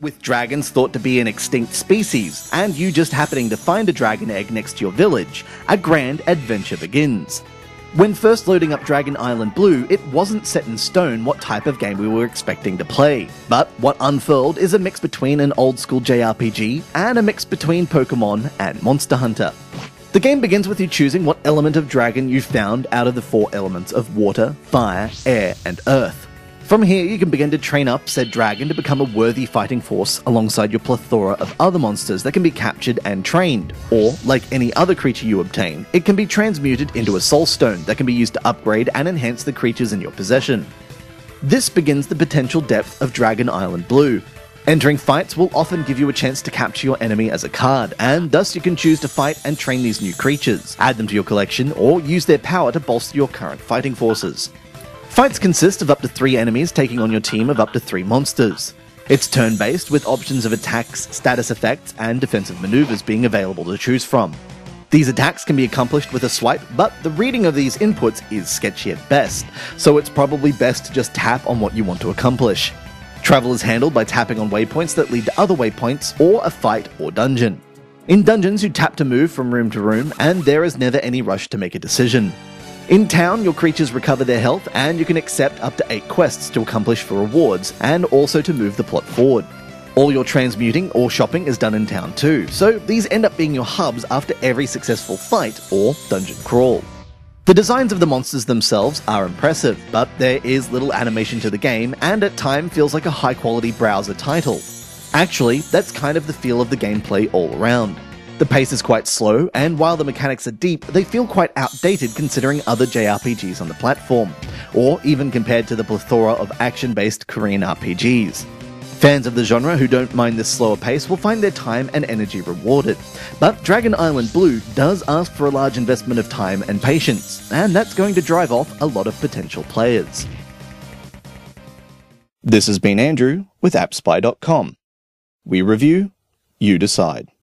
With dragons thought to be an extinct species, and you just happening to find a dragon egg next to your village, a grand adventure begins. When first loading up Dragon Island Blue, it wasn't set in stone what type of game we were expecting to play, but what unfurled is a mix between an old-school JRPG and a mix between Pokemon and Monster Hunter. The game begins with you choosing what element of dragon you found out of the 4 elements of water, fire, air, and earth. From here, you can begin to train up said dragon to become a worthy fighting force alongside your plethora of other monsters that can be captured and trained, or, like any other creature you obtain, it can be transmuted into a soul stone that can be used to upgrade and enhance the creatures in your possession. This begins the potential depth of Dragon Island Blue. Entering fights will often give you a chance to capture your enemy as a card, and thus you can choose to fight and train these new creatures, add them to your collection, or use their power to bolster your current fighting forces. Fights consist of up to 3 enemies taking on your team of up to 3 monsters. It's turn-based, with options of attacks, status effects, and defensive maneuvers being available to choose from. These attacks can be accomplished with a swipe, but the reading of these inputs is sketchy at best, so it's probably best to just tap on what you want to accomplish. Travel is handled by tapping on waypoints that lead to other waypoints, or a fight or dungeon. In dungeons, you tap to move from room to room, and there is never any rush to make a decision. In town, your creatures recover their health, and you can accept up to 8 quests to accomplish for rewards, and also to move the plot forward. All your transmuting or shopping is done in town too, so these end up being your hubs after every successful fight or dungeon crawl. The designs of the monsters themselves are impressive, but there is little animation to the game, and at times feels like a high-quality browser title. Actually, that's kind of the feel of the gameplay all around. The pace is quite slow, and while the mechanics are deep, they feel quite outdated considering other JRPGs on the platform, or even compared to the plethora of action-based Korean RPGs. Fans of the genre who don't mind this slower pace will find their time and energy rewarded, but Dragon Island Blue does ask for a large investment of time and patience, and that's going to drive off a lot of potential players. This has been Andrew with AppSpy.com. We review, you decide.